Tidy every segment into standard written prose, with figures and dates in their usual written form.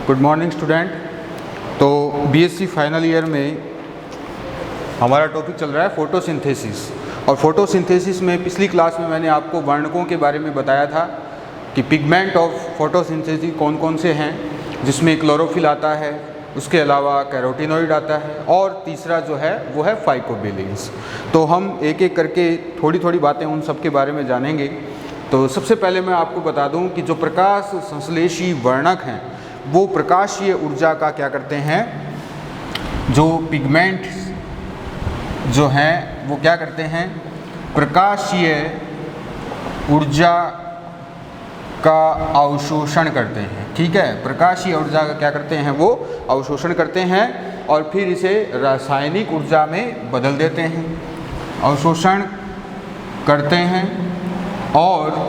Good morning student. तो BSc final year में हमारा टॉपिक चल रहा है फोटोसिंथेसिस। और फोटोसिंथेसिस में पिछली क्लास में मैंने आपको वर्णकों के बारे में बताया था कि पिगमेंट ऑफ फोटोसिंथेसिस कौन कौन से हैं, जिसमें क्लोरोफिल आता है, उसके अलावा कैरोटीनॉइड आता है और तीसरा जो है वो है फाइकोबिलिन्स। तो हम एक एक करके थोड़ी थोड़ी बातें उन सब के बारे में जानेंगे। तो सबसे पहले मैं आपको बता दूं कि जो प्रकाश संश्लेषी वर्णक हैं वो प्रकाशीय ऊर्जा का क्या करते हैं, जो पिगमेंट जो हैं वो क्या करते हैं, प्रकाशीय ऊर्जा का अवशोषण करते हैं। ठीक है, प्रकाशीय ऊर्जा का क्या करते हैं, वो अवशोषण करते हैं और फिर इसे रासायनिक ऊर्जा में बदल देते हैं। अवशोषण करते हैं और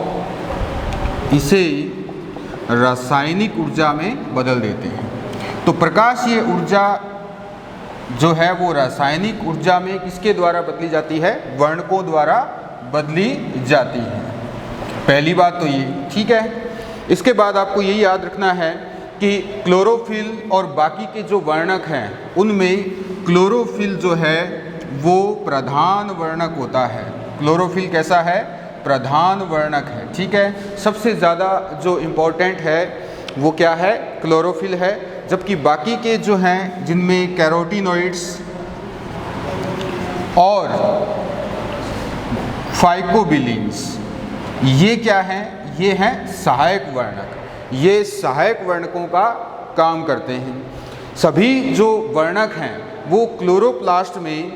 इसे रासायनिक ऊर्जा में बदल देते हैं। तो प्रकाशीय ऊर्जा जो है वो रासायनिक ऊर्जा में किसके द्वारा बदली जाती है, वर्णकों द्वारा बदली जाती है। पहली बात तो ये, ठीक है। इसके बाद आपको यही याद रखना है कि क्लोरोफिल और बाकी के जो वर्णक हैं उनमें क्लोरोफिल जो है वो प्रधान वर्णक होता है। क्लोरोफिल कैसा है, प्रधान वर्णक है। ठीक है, सबसे ज़्यादा जो इम्पोर्टेंट है वो क्या है, क्लोरोफिल है। जबकि बाकी के जो हैं जिनमें कैरोटीनॉइड्स और फाइकोबिलिन्स, ये क्या हैं, ये हैं सहायक वर्णक। ये सहायक वर्णकों का काम करते हैं। सभी जो वर्णक हैं वो क्लोरोप्लास्ट में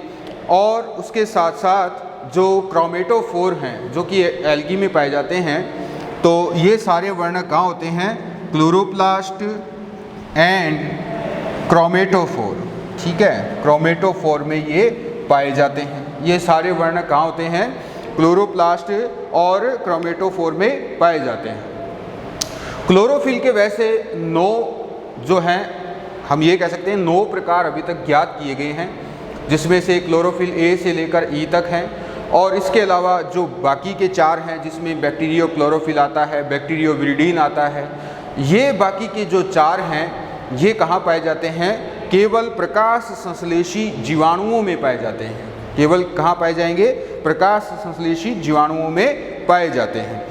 और उसके साथ साथ जो क्रोमेटोफोर हैं जो कि एल्गी में पाए जाते हैं, तो ये सारे वर्णक कहाँ होते हैं, क्लोरोप्लास्ट एंड क्रोमेटोफोर। ठीक है, क्रोमेटोफोर में ये पाए जाते हैं। ये सारे वर्णक कहाँ होते हैं, क्लोरोप्लास्ट और क्रोमेटोफोर में पाए जाते हैं। क्लोरोफिल के वैसे 9 जो हैं, हम ये कह सकते हैं 9 प्रकार अभी तक ज्ञात किए गए हैं, जिसमें से क्लोरोफिल ए से लेकर ई तक हैं। और इसके अलावा जो बाकी के 4 हैं जिसमें बैक्टीरियो क्लोरोफिल आता है, बैक्टीरियोविरिडीन आता है, ये बाकी के जो 4 हैं ये कहाँ पाए जाते हैं, केवल प्रकाश संश्लेषी जीवाणुओं में पाए जाते हैं। केवल कहाँ पाए जाएंगे, प्रकाश संश्लेषी जीवाणुओं में पाए जाते हैं।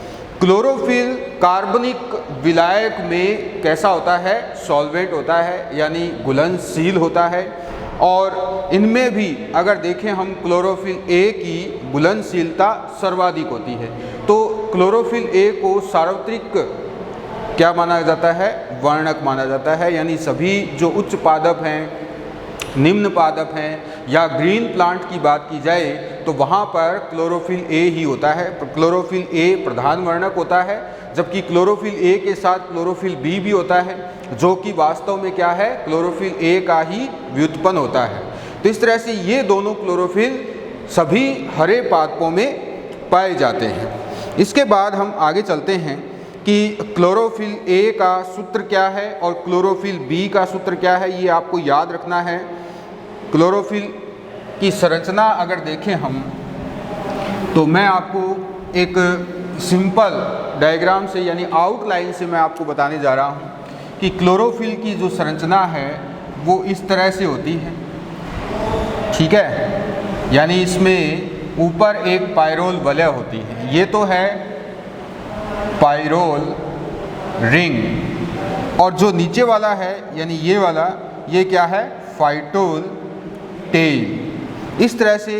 क्लोरोफिल कार्बनिक विलायक में कैसा होता है, सॉल्वेंट होता है, यानी घुलनशील होता है। और इनमें भी अगर देखें हम क्लोरोफिल ए की घुलनशीलता सर्वाधिक होती है। तो क्लोरोफिल ए को सार्वत्रिक क्या माना जाता है, वर्णक माना जाता है। यानी सभी जो उच्च पादप हैं, निम्न पादप हैं या ग्रीन प्लांट की बात की जाए तो वहाँ पर क्लोरोफिल ए ही होता है। क्लोरोफिल ए प्रधान वर्णक होता है, जबकि क्लोरोफिल ए के साथ क्लोरोफिल बी भी होता है, जो कि वास्तव में क्या है, क्लोरोफिल ए का ही व्युत्पन्न होता है। तो इस तरह से ये दोनों क्लोरोफिल सभी हरे पादपों में पाए जाते हैं। इसके बाद हम आगे चलते हैं कि क्लोरोफिल ए का सूत्र क्या है और क्लोरोफिल बी का सूत्र क्या है, ये आपको याद रखना है। क्लोरोफिल की संरचना अगर देखें हम, तो मैं आपको एक सिंपल डायग्राम से यानी आउटलाइन से मैं आपको बताने जा रहा हूँ कि क्लोरोफिल की जो संरचना है वो इस तरह से होती है। ठीक है, यानी इसमें ऊपर एक पायरोल वलय होती है, ये तो है पायरोल रिंग, और जो नीचे वाला है यानी ये वाला, ये क्या है, फाइटोल टेल। इस तरह से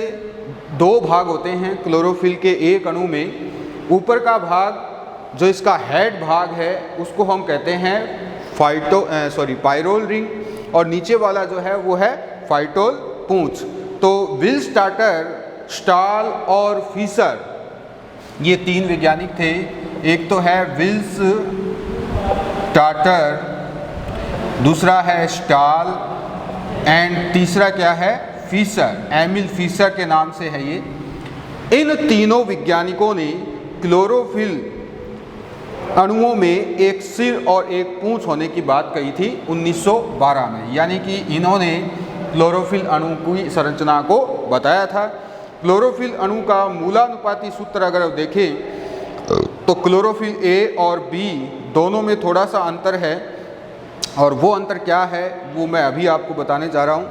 2 भाग होते हैं क्लोरोफिल के एक अणु में। ऊपर का भाग जो इसका हेड भाग है उसको हम कहते हैं पायरोल रिंग, और नीचे वाला जो है वो है फाइटोल पूंछ। तो विल्स टाटर, स्टाल और फीसर, ये 3 वैज्ञानिक थे। एक तो है विल्स टाटर, दूसरा है स्टाल एंड तीसरा क्या है, फीसर। एमिल फीसर के नाम से है ये। इन तीनों वैज्ञानिकों ने क्लोरोफिल अणुओं में एक सिर और एक पूंछ होने की बात कही थी 1912 में। यानी कि इन्होंने क्लोरोफिल अणु की संरचना को बताया था। क्लोरोफिल अणु का मूलानुपाती सूत्र अगर देखें तो क्लोरोफिल ए और बी दोनों में थोड़ा सा अंतर है। और वो अंतर क्या है वो मैं अभी आपको बताने जा रहा हूँ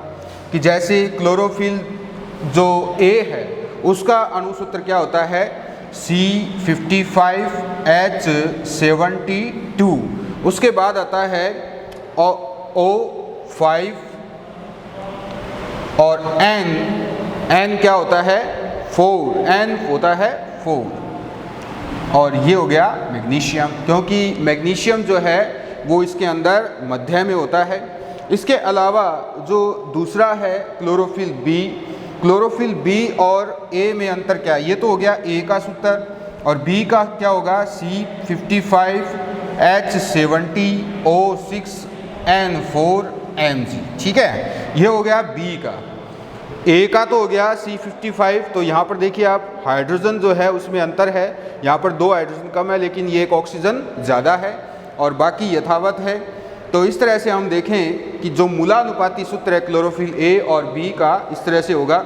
कि जैसे क्लोरोफिल जो ए है उसका अणुसूत्र क्या होता है C55H72, उसके बाद आता है O5 और N क्या होता है 4, N होता है 4, और ये हो गया मैग्नीशियम, क्योंकि मैग्नीशियम जो है वो इसके अंदर मध्य में होता है। इसके अलावा जो दूसरा है क्लोरोफिल बी, क्लोरोफिल बी और ए में अंतर क्या है, ये तो हो गया ए का सूत्र, और बी का क्या होगा C55H70O6N4Mg, ठीक है, ये हो गया बी का। ए का तो हो गया C55, तो यहाँ पर देखिए आप हाइड्रोजन जो है उसमें अंतर है, यहाँ पर 2 हाइड्रोजन कम है लेकिन ये एक ऑक्सीजन ज़्यादा है और बाकी यथावत है। तो इस तरह से हम देखें कि जो मूलानुपाती सूत्र है क्लोरोफिल ए और बी का इस तरह से होगा।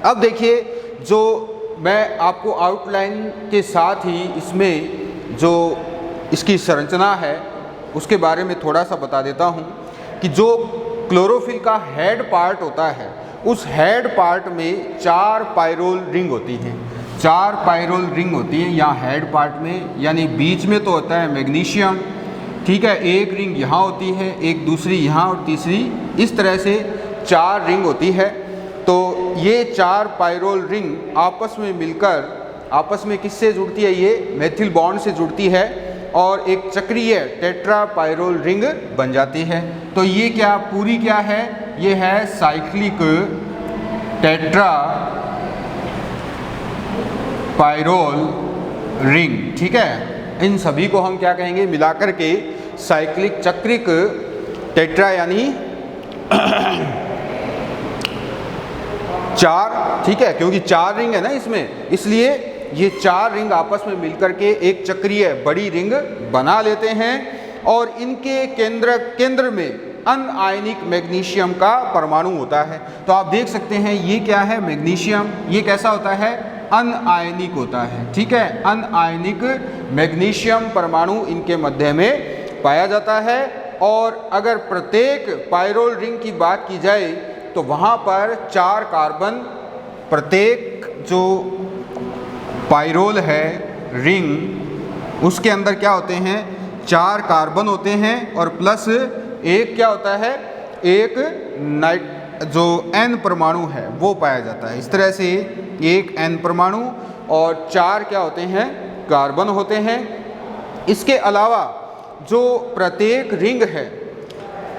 अब देखिए जो मैं आपको आउटलाइन के साथ ही इसमें जो इसकी संरचना है उसके बारे में थोड़ा सा बता देता हूँ कि जो क्लोरोफिल का हेड पार्ट होता है उस हेड पार्ट में 4 पायरोल रिंग होती हैं, 4 पायरोल रिंग होती हैं यहाँ हेड पार्ट में, यानी बीच में तो होता है मैग्नीशियम, ठीक है, एक रिंग यहाँ होती है, एक दूसरी यहाँ और तीसरी, इस तरह से 4 रिंग होती है। तो ये 4 पायरोल रिंग आपस में मिलकर आपस में किससे जुड़ती है, ये मेथिल बॉन्ड से जुड़ती है और एक चक्रीय टेट्रा पायरोल रिंग बन जाती है। तो ये क्या पूरी क्या है, ये है साइक्लिक टेट्रा पायरोल रिंग, ठीक है। इन सभी को हम क्या कहेंगे मिलाकर के साइक्लिक चक्रिक टेट्रा यानी 4, ठीक है, क्योंकि 4 रिंग है ना इसमें, इसलिए ये 4 रिंग आपस में मिलकर के एक चक्रीय बड़ी रिंग बना लेते हैं और इनके केंद्र में अनआयनिक मैग्नीशियम का परमाणु होता है। तो आप देख सकते हैं ये क्या है मैग्नीशियम, ये कैसा होता है अनआयनिक होता है, ठीक है, अनआयनिक मैग्नीशियम परमाणु इनके मध्य में पाया जाता है। और अगर प्रत्येक पायरोल रिंग की बात की जाए तो वहाँ पर 4 कार्बन, प्रत्येक जो पायरोल है रिंग उसके अंदर क्या होते हैं 4 कार्बन होते हैं और प्लस एक क्या होता है, एक जो N परमाणु है वो पाया जाता है। इस तरह से एक N परमाणु और 4 क्या होते हैं कार्बन होते हैं। इसके अलावा जो प्रत्येक रिंग है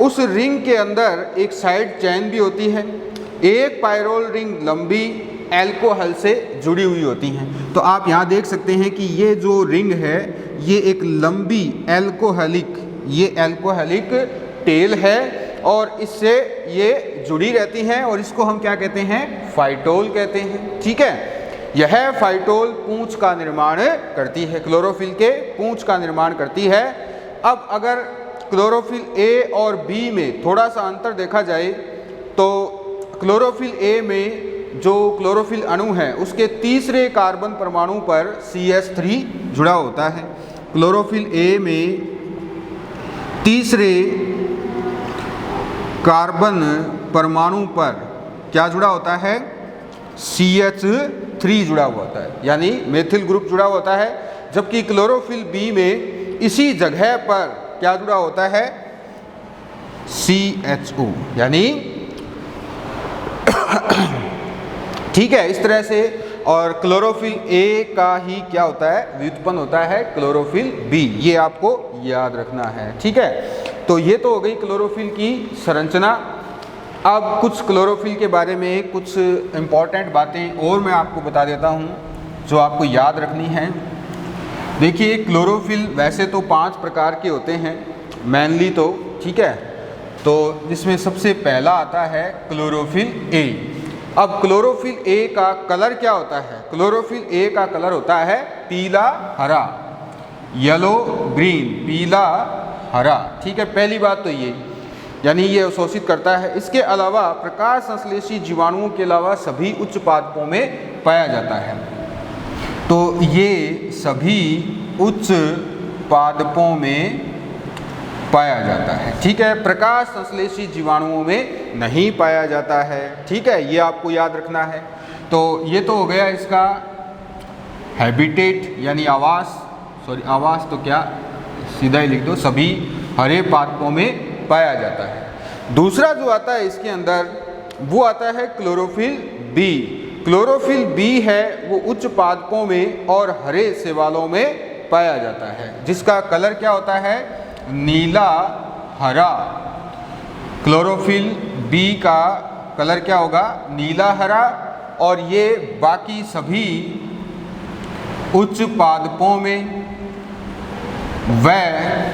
उस रिंग के अंदर एक साइड चेन भी होती है, एक पायरोल रिंग लंबी एल्कोहल से जुड़ी हुई होती हैं। तो आप यहाँ देख सकते हैं कि ये जो रिंग है ये एक लंबी एल्कोहलिक टेल है और इससे ये जुड़ी रहती हैं और इसको हम क्या कहते हैं फाइटोल कहते हैं, ठीक है। यह फाइटोल पूंछ का निर्माण करती है, क्लोरोफिल के पूंछ का निर्माण करती है। अब अगर क्लोरोफिल ए और बी में थोड़ा सा अंतर देखा जाए तो क्लोरोफिल ए में जो क्लोरोफिल अणु है उसके तीसरे कार्बन परमाणु पर CH3 जुड़ा होता है। क्लोरोफिल ए में तीसरे कार्बन परमाणु पर क्या जुड़ा होता है CH3 जुड़ा हुआ होता है, यानी मेथिल ग्रुप जुड़ा होता है। जबकि क्लोरोफिल बी में इसी जगह पर क्या जुड़ा होता है CHO, यानी ठीक है, इस तरह से। और क्लोरोफिल ए का ही क्या होता है व्युत्पन्न होता है क्लोरोफिल बी, ये आपको याद रखना है, ठीक है। तो ये तो हो गई क्लोरोफिल की संरचना। अब कुछ क्लोरोफिल के बारे में कुछ इम्पॉर्टेंट बातें और मैं आपको बता देता हूँ जो आपको याद रखनी है। देखिए क्लोरोफिल वैसे तो 5 प्रकार के होते हैं मेनली, तो ठीक है। तो जिसमें सबसे पहला आता है क्लोरोफिल ए। अब क्लोरोफिल ए का कलर क्या होता है, क्लोरोफिल ए का कलर होता है पीला हरा, येलो ग्रीन, पीला हरा, ठीक है। पहली बात तो ये, यानी ये अवशोषित करता है। इसके अलावा प्रकाश संश्लेषी जीवाणुओं के अलावा सभी उच्च पादपों में पाया जाता है। तो ये सभी उच्च पादपों में पाया जाता है। ठीक है, प्रकाश संश्लेषी जीवाणुओं में नहीं पाया जाता है। ठीक है, ये आपको याद रखना है। तो ये तो हो गया इसका हैबिटेट यानी आवास, आवास तो क्या सीधा ही लिख दो, सभी हरे पादपों में पाया जाता है। दूसरा जो आता है इसके अंदर वो आता है क्लोरोफिल बी। क्लोरोफिल बी है वो उच्च पादपों में और हरे शैवालों में पाया जाता है, जिसका कलर क्या होता है, नीला हरा। क्लोरोफिल बी का कलर क्या होगा, नीला हरा। और ये बाकी सभी उच्च पादपों में व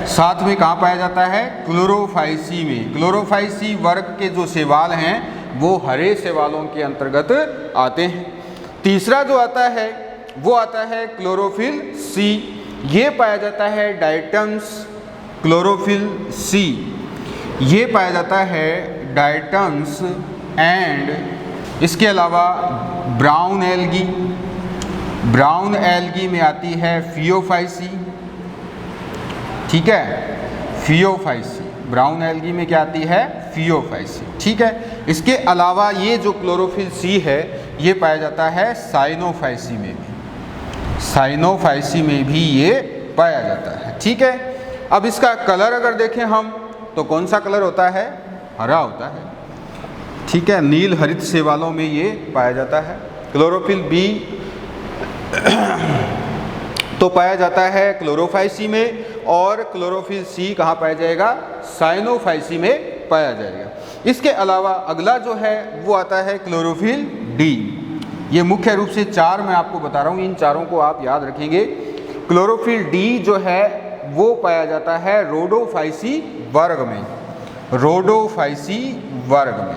साथ में कहाँ पाया जाता है, क्लोरोफाइसी में। क्लोरोफाइसी वर्ग के जो शैवाल हैं वो हरे शैवालों के अंतर्गत आते हैं। तीसरा जो आता है वो आता है क्लोरोफिल सी। ये पाया जाता है डायटम्स। क्लोरोफिल सी ये पाया जाता है डायटम्स एंड इसके अलावा ब्राउन एल्गी। ब्राउन एल्गी में आती है फियोफाइसी। ठीक है, फियोफाइसी। ब्राउन एल्गी में क्या आती है, फियोफाइसी। ठीक है, इसके अलावा ये जो क्लोरोफिल सी है ये पाया जाता है साइनोफाइसी में भी। साइनोफाइसी में भी ये पाया जाता है। ठीक है, अब इसका कलर अगर देखें हम तो कौन सा कलर होता है, हरा होता है। ठीक है, नील हरित शैवालों में ये पाया जाता है। क्लोरोफिल बी तो पाया जाता है क्लोरोफाइसी में, और क्लोरोफिल सी कहाँ पाया जाएगा, साइनोफाइसी में पाया जाएगा। इसके अलावा अगला जो है वो आता है क्लोरोफिल डी। ये मुख्य रूप से चार मैं आपको बता रहा हूँ, इन चारों को आप याद रखेंगे। क्लोरोफिल डी जो है वो पाया जाता है रोडोफाइसी वर्ग में। रोडोफाइसी वर्ग में।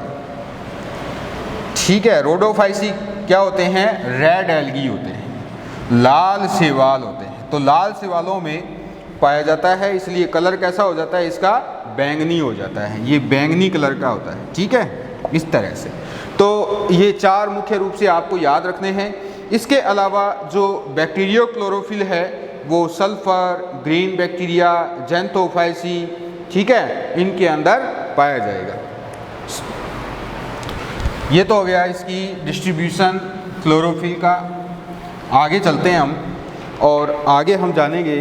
ठीक है, रोडोफाइसी क्या होते हैं, रेड एल्गी होते हैं, लाल शैवाल होते हैं। तो लाल शैवालों में पाया जाता है, इसलिए कलर कैसा हो जाता है इसका, बैंगनी हो जाता है। ये बैंगनी कलर का होता है। ठीक है, इस तरह से। तो ये चार मुख्य रूप से आपको याद रखने हैं। इसके अलावा जो बैक्टीरियो क्लोरोफिल है वो सल्फर, ग्रीन बैक्टीरिया, जेंथोफाइसी, ठीक है, इनके अंदर पाया जाएगा। ये तो हो गया इसकी डिस्ट्रीब्यूशन क्लोरोफिल का। आगे चलते हैं हम, और आगे हम जानेंगे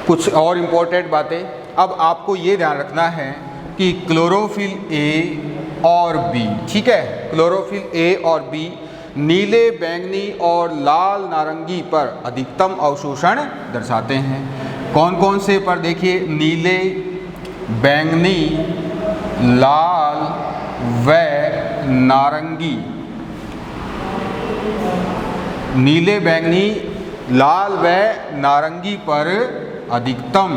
कुछ और इम्पोर्टेंट बातें। अब आपको ये ध्यान रखना है कि क्लोरोफिल ए और बी, ठीक है, क्लोरोफिल ए और बी नीले, बैंगनी और लाल नारंगी पर अधिकतम अवशोषण दर्शाते हैं। कौन कौन से पर देखिए, नीले, बैंगनी, लाल व नारंगी। नीले, बैंगनी, लाल व नारंगी पर अधिकतम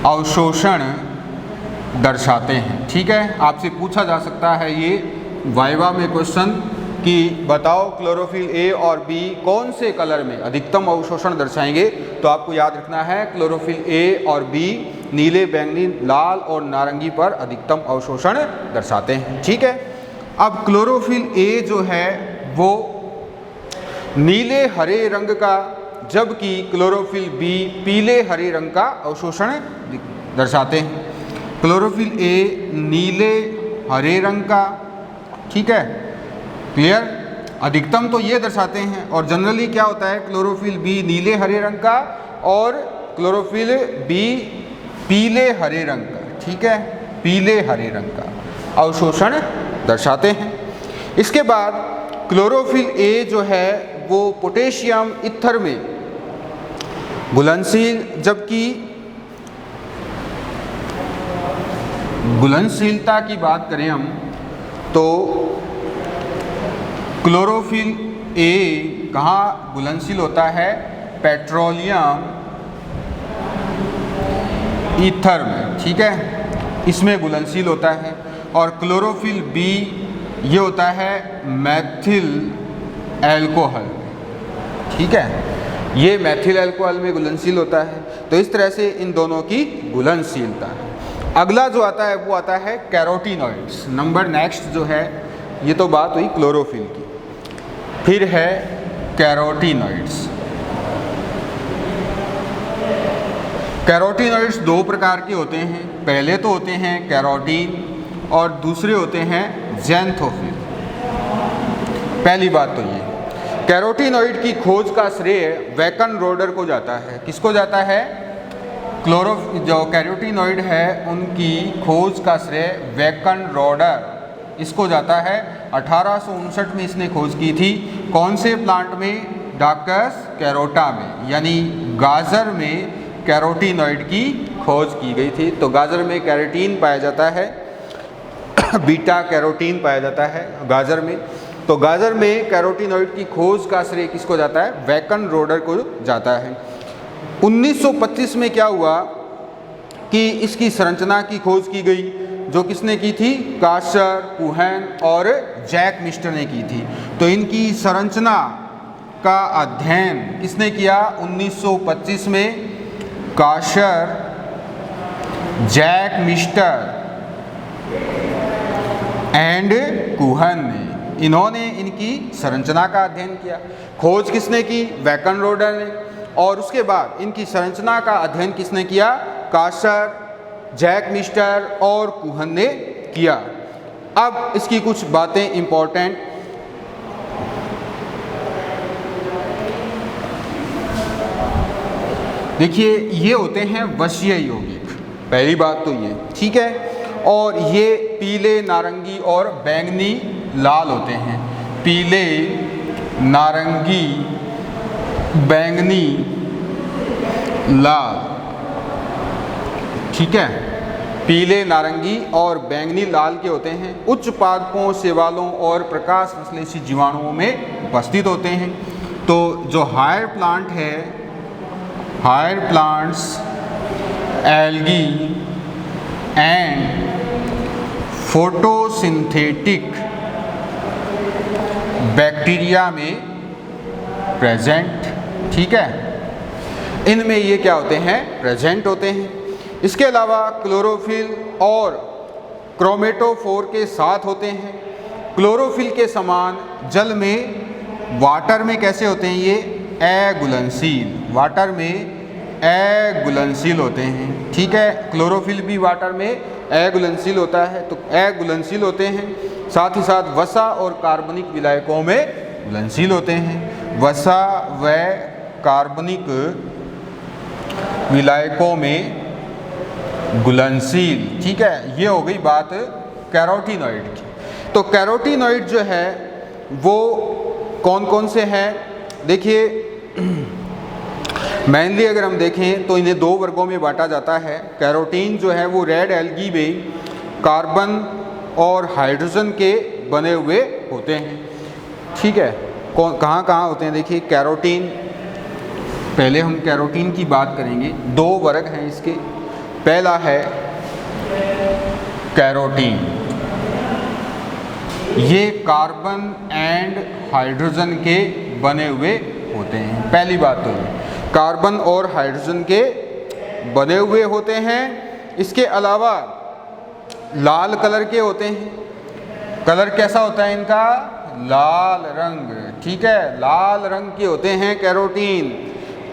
अवशोषण दर्शाते हैं। ठीक है, आपसे पूछा जा सकता है ये वाइवा में क्वेश्चन कि बताओ क्लोरोफिल ए और बी कौन से कलर में अधिकतम अवशोषण दर्शाएंगे। तो आपको याद रखना है क्लोरोफिल ए और बी नीले, बैंगनी, लाल और नारंगी पर अधिकतम अवशोषण दर्शाते हैं। ठीक है, अब क्लोरोफिल ए जो है वो नीले हरे रंग का, जबकि क्लोरोफिल बी पीले हरे रंग का अवशोषण दर्शाते हैं। क्लोरोफिल ए नीले हरे रंग का, ठीक है, क्लियर, अधिकतम तो ये दर्शाते हैं। और जनरली क्या होता है, क्लोरोफिल बी नीले हरे रंग का और क्लोरोफिल बी पीले हरे रंग का, ठीक है, पीले हरे रंग का अवशोषण दर्शाते हैं। इसके बाद क्लोरोफिल ए जो है वो पोटेशियम ईथर में घुलनशील, जबकि घुलनशीलता की बात करें हम तो क्लोरोफिल ए कहाँ घुलनशील होता है, पेट्रोलियम ईथर में, ठीक है, इसमें घुलनशील होता है। और क्लोरोफिल बी ये होता है मैथिल एल्कोहल, ठीक है, ये मैथिल एल्कोहल में घुलनशील होता है। तो इस तरह से इन दोनों की घुलनशीलता है। अगला जो आता है वो आता है कैरोटीनॉइड्स। नंबर नेक्स्ट जो है, ये तो बात हुई क्लोरोफिल की, फिर है कैरोटीनॉइड्स। कैरोटीनॉइड्स दो प्रकार के होते हैं। पहले तो होते हैं कैरोटीन और दूसरे होते हैं ज़ैंथोफिल। पहली बात तो ये, कैरोटीनॉइड की खोज का श्रेय वैकनरोडर को जाता है। किसको जाता है? जो कैरोटीनॉइड है उनकी खोज का श्रेय वैकनरोडर इसको जाता है। 1859 में इसने खोज की थी। कौन से प्लांट में? डाकस कैरोटा में, यानी गाजर में कैरोटीनॉइड की खोज की गई थी। तो गाजर में कैरोटीन पाया जाता है, बीटा कैरोटीन पाया जाता है गाजर में। तो गाजर में कैरोटीनॉइड की खोज का श्रेय किसको जाता है? वैकनरोडर को जाता है। 1925 में क्या हुआ कि इसकी संरचना की खोज की गई, जो किसने की थी? काशर, कुहन और जैक मिस्टर ने की थी। तो इनकी संरचना का अध्ययन किसने किया? 1925 में काशर, जैक मिस्टर एंड कुहन ने, इन्होंने इनकी संरचना का अध्ययन किया। खोज किसने की? वैकनरोडर ने। और उसके बाद इनकी संरचना का अध्ययन किसने किया? काशर, जैक मिस्टर और कुहन ने किया। अब इसकी कुछ बातें इंपॉर्टेंट। देखिए, ये होते हैं वशीय यौगिक, पहली बात तो ये, ठीक है। और ये पीले, नारंगी और बैंगनी लाल होते हैं। पीले, नारंगी, बैंगनी, लाल, ठीक है। पीले, नारंगी और बैंगनी लाल के होते हैं। उच्च पादपों, शैवालों और प्रकाश संश्लेषी जीवाणुओं में उपस्थित होते हैं। तो जो हायर प्लांट है, higher plants, algae and photosynthetic bacteria में प्रेजेंट, ठीक है। इनमें ये क्या होते हैं? प्रेजेंट होते हैं। इसके अलावा क्लोरोफिल और क्रोमेटोफोर के साथ होते हैं। क्लोरोफिल के समान जल में, वाटर में कैसे होते हैं? ये अघुलनशील, वाटर में अघुलनशील होते हैं, ठीक है। क्लोरोफिल भी वाटर में अघुलनशील होता है, तो अघुलनशील होते हैं। साथ ही साथ वसा और कार्बनिक विलायकों में घुलनशील होते हैं। वसा व कार्बनिक विलायकों में घुलनशील, ठीक है। ये हो गई बात कैरोटीनॉइड की। तो कैरोटीनॉइड जो है वो कौन कौन से हैं? देखिए, मेनली अगर हम देखें तो इन्हें दो वर्गों में बांटा जाता है। कैरोटीन जो है वो रेड एल्गी में कार्बन और हाइड्रोजन के बने हुए होते हैं, ठीक है। कहाँ कहाँ होते हैं? देखिए, कैरोटीन, पहले हम कैरोटीन की बात करेंगे। दो वर्ग हैं इसके। पहला है कैरोटीन, ये कार्बन एंड हाइड्रोजन के बने हुए होते हैं। पहली बात तो ये कार्बन और हाइड्रोजन के बने हुए होते हैं। इसके अलावा लाल कलर के होते हैं। कलर कैसा होता है इनका? लाल रंग, ठीक है। लाल रंग के होते हैं कैरोटीन।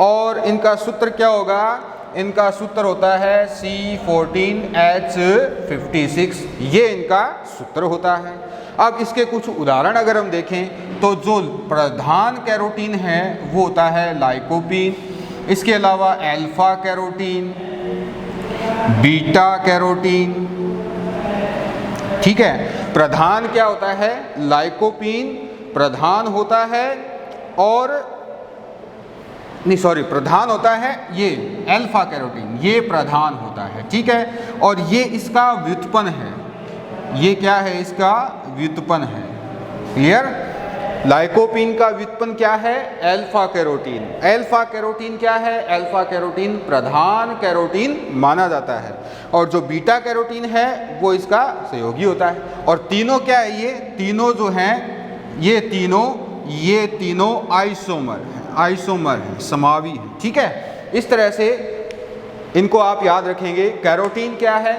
और इनका सूत्र क्या होगा? इनका सूत्र होता है C14H56, ये इनका सूत्र होता है। अब इसके कुछ उदाहरण अगर हम देखें तो जो प्रधान कैरोटीन है वो होता है लाइकोपीन। इसके अलावा अल्फा कैरोटीन, बीटा कैरोटीन, ठीक है। प्रधान क्या होता है? लाइकोपीन प्रधान होता है। और नहीं, सॉरी, प्रधान होता है ये अल्फा कैरोटीन, ये प्रधान होता है, ठीक है। और ये इसका व्युत्पन्न है। ये क्या है? इसका व्युत्पन्न है। क्लियर? लाइकोपीन का व्युत्पन्न क्या है? Alpha carotene. अल्फा कैरोटीन क्या है? अल्फा कैरोटीन प्रधान कैरोटीन माना जाता है। और जो बीटा कैरोटीन है वो इसका सहयोगी होता है। और तीनों क्या है? ये तीनों जो हैं, ये तीनों आइसोमर हैं, आइसोमर हैं, समावी हैं, ठीक है। इस तरह से इनको आप याद रखेंगे। कैरोटीन क्या है?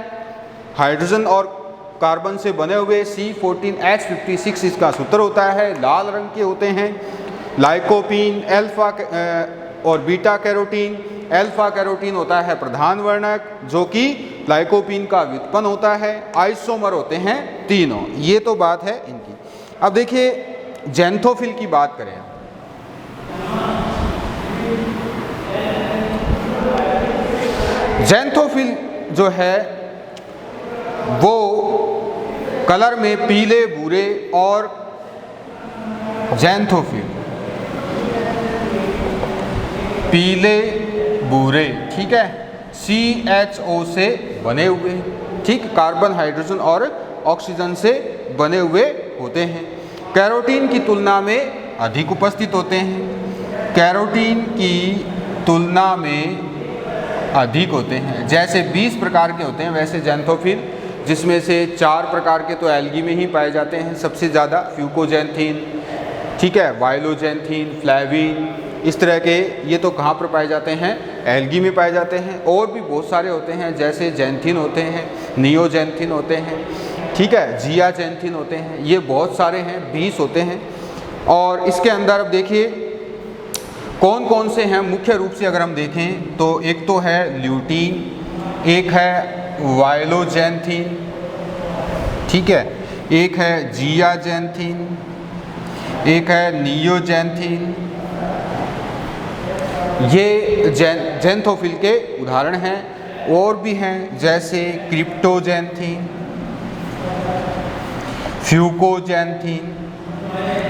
हाइड्रोजन और कार्बन से बने हुए C14H56 इसका सूत्र होता है, लाल रंग के होते हैं। लाइकोपीन, अल्फा और बीटा कैरोटीन अल्फा कैरोटीन होता है प्रधान वर्णक जो कि लाइकोपीन का व्युत्पन्न होता है। आइसोमर होते हैं तीनों। ये तो बात है इनकी। अब देखिए ज़ैंथोफिल की बात करें। ज़ैंथोफिल जो है वो कलर में पीले भूरे और ज़ैंथोफिल पीले भूरे, ठीक है, CHO से बने हुए, ठीक, कार्बन हाइड्रोजन और ऑक्सीजन से बने हुए होते हैं। कैरोटीन की तुलना में अधिक उपस्थित होते हैं। कैरोटीन की तुलना में अधिक होते हैं। जैसे 20 प्रकार के होते हैं वैसे ज़ैंथोफिल, जिसमें से 4 प्रकार के तो एल्गी में ही पाए जाते हैं सबसे ज़्यादा, फ्यूकोजैंथीन, ठीक है, वाइलोजैंथीन, फ्लैविन, इस तरह के ये तो कहाँ पर पाए जाते हैं, एल्गी में पाए जाते हैं। और भी बहुत सारे होते हैं जैसे जैंथीन होते हैं, नियोजैंथीन होते हैं, ठीक है, जियाजैंथीन होते हैं, ये बहुत सारे हैं, 20 होते हैं। और इसके अंदर अब देखिए कौन कौन से हैं मुख्य रूप से अगर हम देखें तो एक तो है ल्यूटीन, एक है वाइलोजैंथीन, ठीक है, एक है जियाजैंथीन, एक है नियोजैंथीन। ये ज़ैंथोफिल के उदाहरण हैं। और भी हैं जैसे क्रिप्टोजैंथीन, फ्यूकोजैंथीन,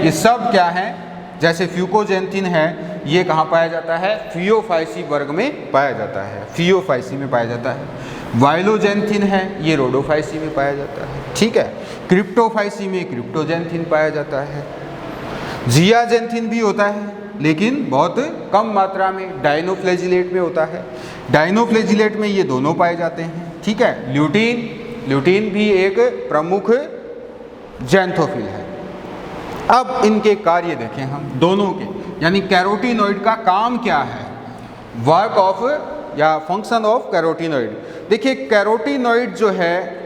ये सब क्या हैं, जैसे फ्यूकोजैंथीन है ये कहाँ पाया जाता है, फियोफाइसी वर्ग में पाया जाता है, फियोफाइसी में पाया जाता है। वाइलोजैंथीन है ये रोडोफाइसी में पाया जाता है, ठीक है। क्रिप्टोफाइसी में क्रिप्टोजैंथीन पाया जाता है। जियाजैंथीन भी होता है लेकिन बहुत कम मात्रा में, डायनोफ्लैजिलेट में होता है। डायनोफ्लैजिलेट में ये दोनों पाए जाते हैं, ठीक है। ल्यूटीन भी एक प्रमुख ज़ैंथोफिल है। अब इनके कार्य देखें हम दोनों के, यानी कैरोटीनॉइड का काम क्या है, वर्क ऑफ या फंक्शन ऑफ कैरोटीनॉइड। देखिए कैरोटीनॉइड जो है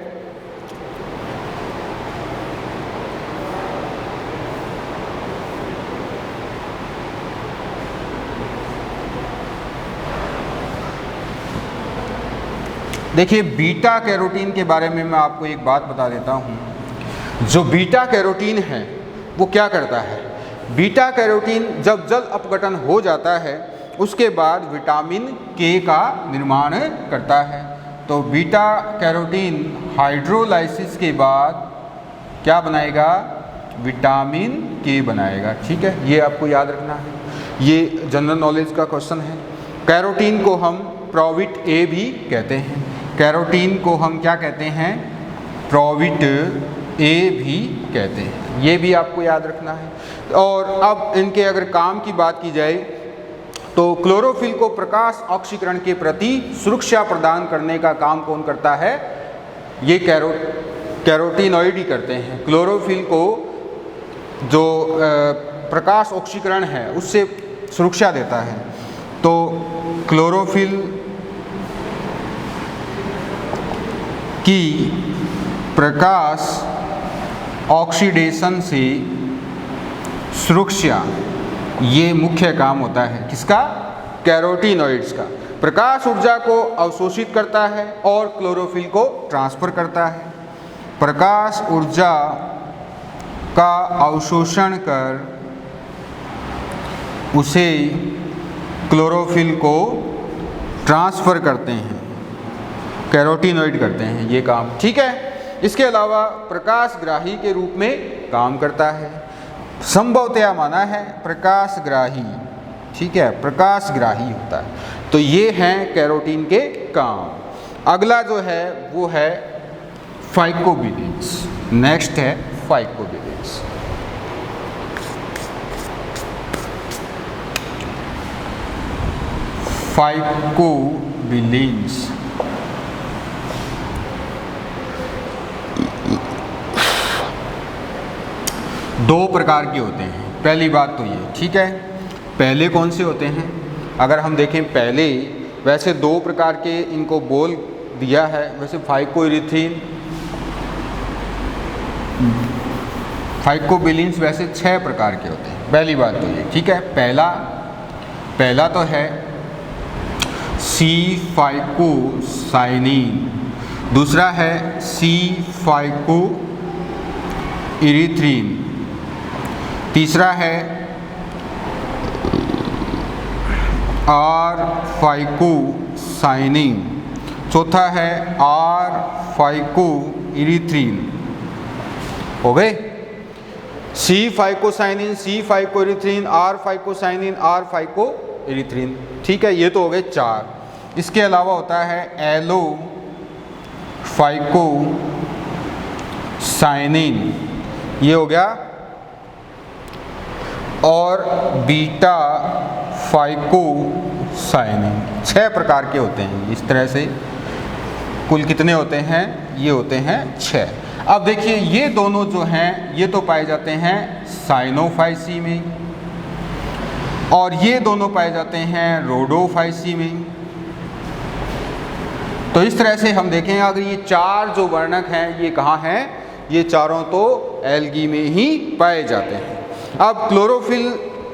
देखिए बीटा कैरोटीन के बारे में मैं आपको एक बात बता देता हूँ। जो बीटा कैरोटीन है वो क्या करता है, बीटा कैरोटीन जब जल अपघटन हो जाता है उसके बाद विटामिन के का निर्माण करता है। तो बीटा कैरोटीन हाइड्रोलाइसिस के बाद क्या बनाएगा, विटामिन के बनाएगा, ठीक है। ये आपको याद रखना है, ये जनरल नॉलेज का क्वेश्चन है। कैरोटीन को हम प्रोविट ए भी कहते हैं, कैरोटीन को हम क्या कहते हैं, प्रोविट ए भी कहते हैं, ये भी आपको याद रखना है। और अब इनके अगर काम की बात की जाए तो क्लोरोफिल को प्रकाश ऑक्सीकरण के प्रति सुरक्षा प्रदान करने का काम कौन करता है, ये कैरोटीनॉइड ही करते हैं। क्लोरोफिल को जो प्रकाश ऑक्सीकरण है उससे सुरक्षा देता है। तो क्लोरोफिल की प्रकाश ऑक्सीडेशन से सुरक्षा, ये मुख्य काम होता है किसका, कैरोटीनॉइड्स का। प्रकाश ऊर्जा को अवशोषित करता है और क्लोरोफिल को ट्रांसफर करता है। प्रकाश ऊर्जा का अवशोषण कर उसे क्लोरोफिल को ट्रांसफ़र करते हैं, कैरोटीनॉइड करते हैं ये काम, ठीक है। इसके अलावा प्रकाशग्राही के रूप में काम करता है, संभवतया माना है प्रकाशग्राही, ठीक है, प्रकाशग्राही होता है। तो ये हैं कैरोटीन के काम। अगला जो है वो है फाइकोबिलिन्स, नेक्स्ट है फाइकोबिलिन्स। फाइकोबिलिन्स दो प्रकार के होते हैं, पहली बात तो ये, ठीक है। पहले कौन से होते हैं, अगर हम देखें पहले, वैसे दो प्रकार के इनको बोल दिया है, वैसे फाइकोइरिथ्रीन, फाइकोबिलिन्स वैसे 6 प्रकार के होते हैं। पहली बात तो ये, ठीक है। पहला तो है C-फाइकोसाइनिन, दूसरा है C-फाइकोइरिथ्रिन, तीसरा है R-फाइकोसाइनिन, चौथा है R-फाइकोइरिथ्रिन। हो गए? C-फाइकोसाइनिन, C-फाइकोइरिथ्रिन, R-फाइकोसाइनिन, R-फाइकोइरिथ्रिन। ठीक है, ये तो हो गए 4। इसके अलावा होता है एलो-फाइकोसाइनिन, ये हो गया, और बीटा फाइकोसाइनिन। 6 प्रकार के होते हैं इस तरह से। कुल कितने होते हैं? ये होते हैं 6। अब देखिए, ये दोनों जो हैं ये तो पाए जाते हैं साइनोफाइसी में, और ये दोनों पाए जाते हैं रोडोफाइसी में। तो इस तरह से हम देखें, अगर ये 4 जो वर्णक हैं ये कहाँ हैं? ये चारों तो एल्गी में ही पाए जाते हैं। अब क्लोरोफिल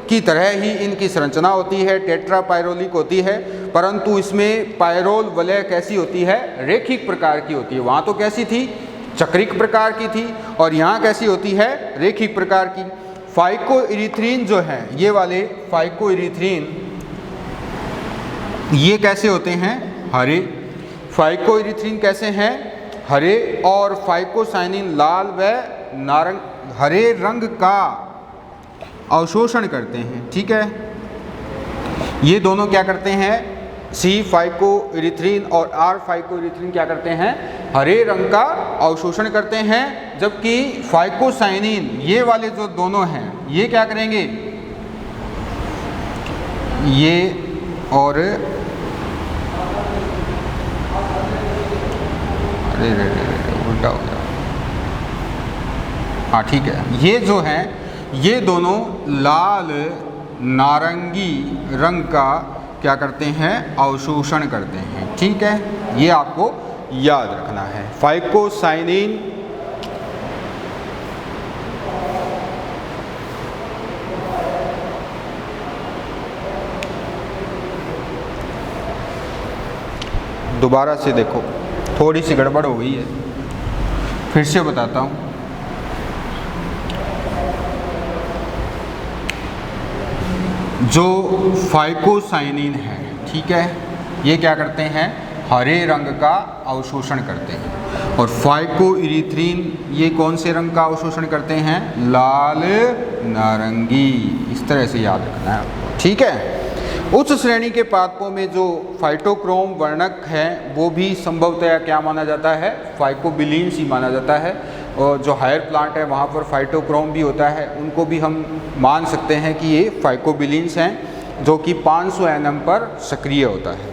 की तरह ही इनकी संरचना होती है, टेट्रापायरोलिक होती है, परंतु इसमें पायरोल वलय कैसी होती है? रेखिक प्रकार की होती है। वहाँ तो कैसी थी? चक्रिक प्रकार की थी, और यहाँ कैसी होती है? रेखिक प्रकार की। फाइकोइरिथ्रिन जो है, ये वाले फाइकोइरिथ्रिन, ये कैसे होते हैं? हरे। फाइकोइरिथ्रिन कैसे हैं? हरे। और फाइकोसाइनिन लाल व नारंग हरे रंग का अवशोषण करते हैं। ठीक है, ये दोनों क्या करते हैं? C-फाइकोइरिथ्रिन और R-फाइकोइरिथ्रिन क्या करते हैं? हरे रंग का अवशोषण करते हैं, जबकि फाइकोसाइनिन, ये वाले जो दोनों हैं, ये क्या करेंगे? ये और अरे उल्टा हो गया। हाँ ठीक है, ये जो हैं ये दोनों लाल नारंगी रंग का क्या करते हैं? अवशोषण करते हैं। ठीक है, ये आपको याद रखना है। फाइकोसाइनिन दोबारा से देखो, थोड़ी सी गड़बड़ हो गई है, फिर से बताता हूँ। जो फाइकोसाइनिन है, ठीक है, ये क्या करते हैं? हरे रंग का अवशोषण करते हैं। और फाइकोइरिथ्रिन ये कौन से रंग का अवशोषण करते हैं? लाल नारंगी। इस तरह से याद रखना है आपको। ठीक है, उच्च श्रेणी के पादपों में जो फाइटोक्रोम वर्णक हैं वो भी संभवतया क्या माना जाता है? फाइकोबिलीन्स ही माना जाता है। और जो हायर प्लांट है वहाँ पर फाइटोक्रोम भी होता है, उनको भी हम मान सकते हैं कि ये फाइकोबिलीन्स हैं, जो कि 500 nm पर सक्रिय होता है।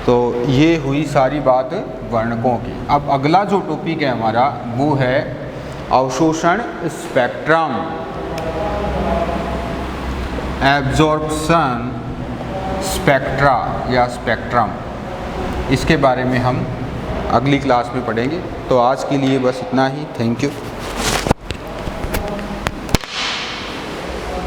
तो ये हुई सारी बात वर्णकों की। अब अगला जो टॉपिक है हमारा वो है अवशोषण स्पेक्ट्रम, एब्जॉर्प्शन स्पेक्ट्रा या स्पेक्ट्रम। इसके बारे में हम अगली क्लास में पढ़ेंगे। तो आज के लिए बस इतना ही। Thank you.